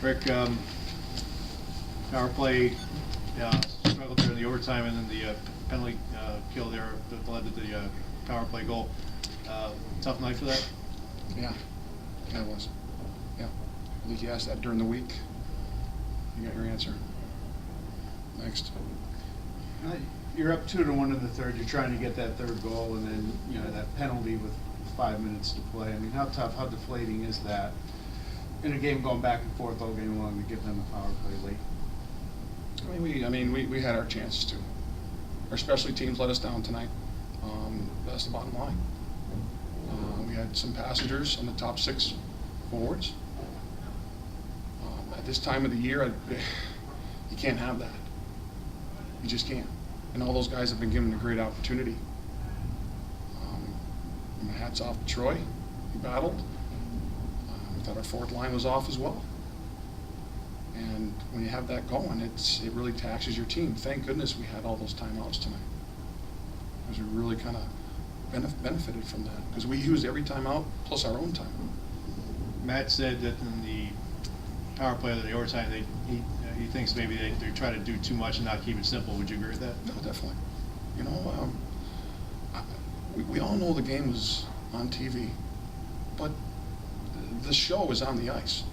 Rick, power play struggled there in the overtime, and then the penalty kill there that led to the power play goal. Tough night for that? Yeah, it was. Yeah. I think you asked that during the week. You got your answer. Next. You're up 2-1 in the third. You're trying to get that third goal, and then that penalty with 5 minutes to play. I mean, how tough, how deflating is that in a game going back and forth all game long to give them a power play late? We had our chances too. Our specialty teams let us down tonight. That's the bottom line. We had some passengers on the top 6 forwards. At this time of the year, you can't have that. You just can't. And all those guys have been given a great opportunity. My hat's off to Troy. He battled. We thought our fourth line was off as well. And when you have that going, it really taxes your team. Thank goodness we had all those timeouts tonight, because we really kind of benefited from that, because we used every timeout plus our own timeout. Matt said that in the power play of the overtime, he thinks maybe they try to do too much and not keep it simple. Would you agree with that? No, definitely. We all know the game was on TV, but the show is on the ice.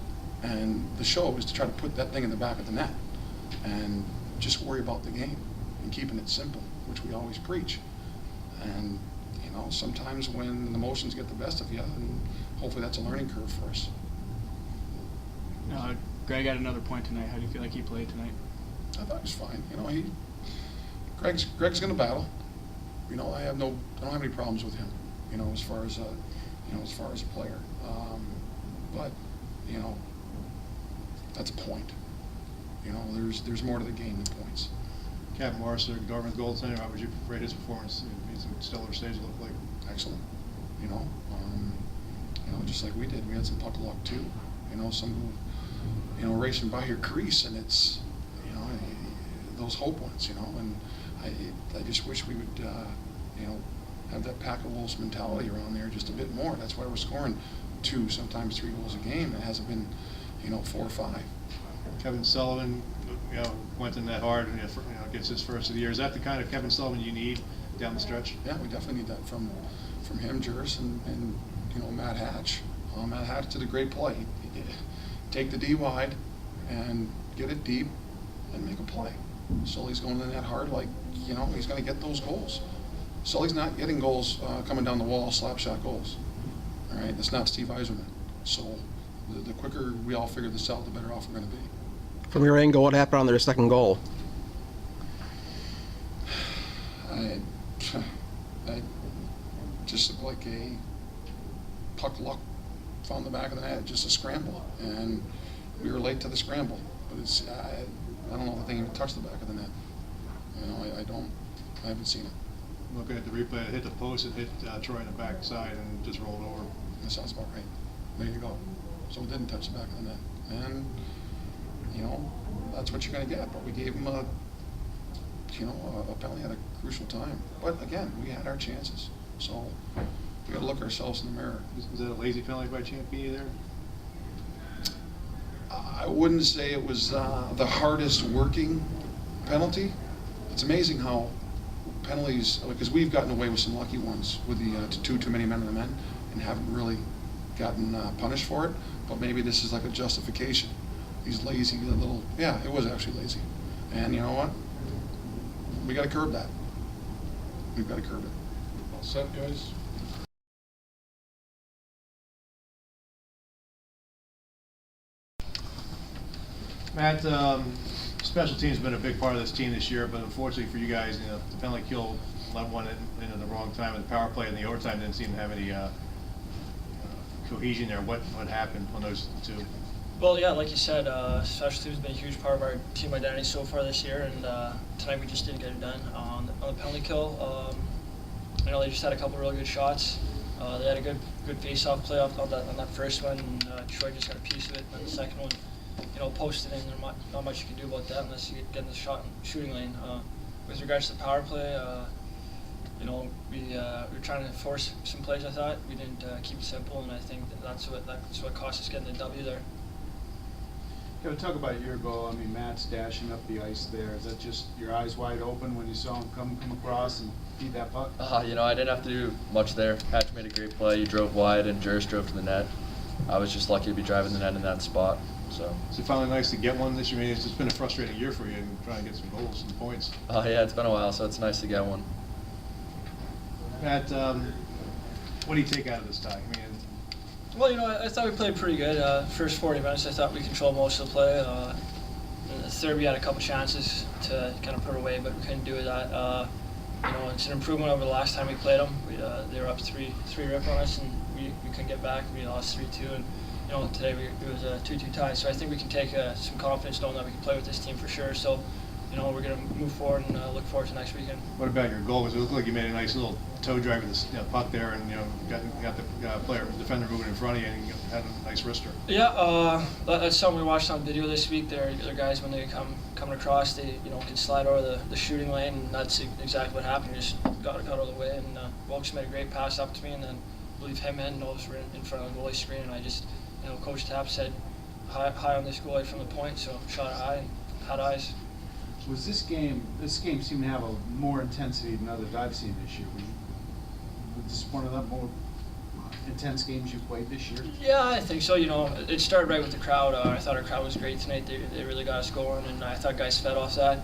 And the show is to try to put that thing in the back of the net and just worry about the game and keeping it simple, which we always preach. And, sometimes when the emotions get the best of you, and hopefully that's a learning curve for us. Greg had another point tonight. How do you feel like he played tonight? I thought he was fine. Greg's going to battle. I don't have any problems with him. As far as a player. But that's a point. There's more to the game than points. Captain Morris, the Dartmouth goaltender, how would you rate his performance? He's a stellar stage, it looked like. Excellent. Just like we did, we had some puck luck too. Some racing by your crease, and it's those hope ones. And I just wish we would have that pack of wolves mentality around there just a bit more. That's why we're scoring 2, sometimes 3 goals a game. It hasn't been 4 or 5. Kevin Sullivan, went in that hard and gets his first of the year. Is that the kind of Kevin Sullivan you need down the stretch? Yeah, we definitely need that from him, Juris, and Matt Hatch. Matt Hatch did a great play. Take the D wide and get it deep and make a play. Sully's going in that hard, he's going to get those goals. Sully's not getting goals coming down the wall, slap shot goals. All right, that's not Steve Yzerman. So the quicker we all figure this out, the better off we're going to be. From your angle, what happened on their second goal? I just looked like a puck luck found the back of the net, just a scramble, and we were late to the scramble. But I don't know if the thing even touched the back of the net. I haven't seen it. Looking at the replay, it hit the post, it hit Troy in the back side and just rolled over. That sounds about right. There you go. So it didn't touch the back of the net. And, that's what you're going to get. But we gave him a penalty at a crucial time. But again, we had our chances. So we got to look ourselves in the mirror. Is that a lazy penalty by Champini there? I wouldn't say it was the hardest working penalty. It's amazing how penalties, because we've gotten away with some lucky ones with the too many men on the men and haven't really gotten punished for it. But maybe this is like a justification. He's lazy, it was actually lazy. And you know what? We got to curb that. We've got to curb it. All set, guys? Matt, special teams has been a big part of this team this year, but unfortunately for you guys, the penalty kill let one in at the wrong time, and the power play in the overtime didn't seem to have any cohesion there. What happened on those two? Well, yeah, like you said, special teams has been a huge part of our team identity so far this year, and tonight we just didn't get it done on the penalty kill. They just had a couple really good shots. They had a good face-off play on that first one, and Troy just got a piece of it. And the second one, posted in. There's not much you can do about that unless you get in the shooting lane. With regards to the power play, we were trying to force some plays. I thought we didn't keep it simple, and I think that's what cost us getting the W there. Gotta talk about your goal. I mean, Matt's dashing up the ice there. Is that just your eyes wide open when you saw him come across and feed that puck? You know, I didn't have to do much there. Hatch made a great play. He drove wide, and Juris drove to the net. I was just lucky to be driving the net in that spot. So. Is it finally nice to get one this year? I mean, it's been a frustrating year for you and trying to get some goals and points. Yeah, it's been a while, so it's nice to get one. Matt, what do you take out of this tie? I mean, Well, you know, I thought we played pretty good. First 40 minutes, I thought we controlled most of the play. In the third, we had a couple chances to kind of put away, but we couldn't do that. You know, it's an improvement over the last time we played them. They were up 3-rip on us, and we couldn't get back. We lost 3-2, and you know, today it was a 2-2 tie. So I think we can take some confidence knowing that we can play with this team for sure. So, you know, we're going to move forward and look forward to next weekend. what about your goal? Because it looked like you made a nice little toe drag with the puck there, and you know, got the defender moving in front of you, and you had a nice wrister. Yeah, that's something we watched on video this week. There are guys when they coming across, they can slide over the shooting lane, and that's exactly what happened. He just got out of the way, and Wilkes made a great pass up to me, and then I believe him and Knowles were in front of the goalie screen, and I just, Coach Tapp said high on this goalie from the point, so shot it high and had eyes. Was this game seemed to have a more intensity than others I've seen this year. Was this one of the more intense games you played this year? Yeah, I think so. It started right with the crowd. I thought our crowd was great tonight. They really got us going, and I thought guys fed off that.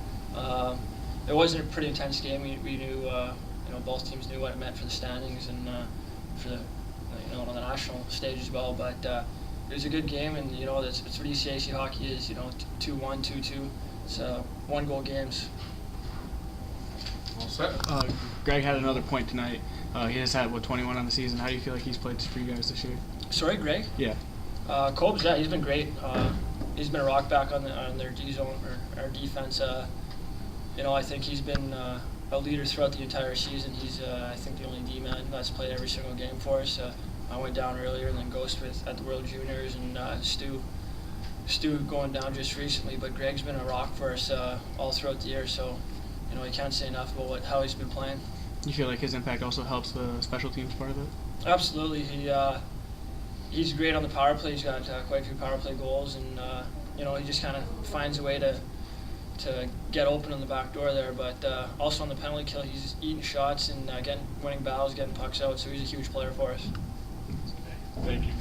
It wasn't a pretty intense game. We knew, both teams knew what it meant for the standings and for the, on the national stage as well. But it was a good game, and that's what ECAC hockey is. 2-1, 2-2. It's 1-goal games. All set. Greg had another point tonight. He just had 21 on the season. How do you feel like he's played for you guys this year? Sorry, Greg? Yeah. Colb's, he's been great. He's been a rock back on their D zone or our defense. I think he's been a leader throughout the entire season. He's I think the only D-man that's played every single game for us. I went down earlier, and then Ghost at the World Juniors, and Stu going down just recently. But Greg's been a rock for us all throughout the year. So you can't say enough about how he's been playing. You feel like his impact also helps the special teams part of it? Absolutely. He's great on the power play. He's got quite a few power play goals, and he just kind of finds a way to get open in the back door there. But also on the penalty kill, he's eating shots and winning battles, getting pucks out. So he's a huge player for us. Thank you.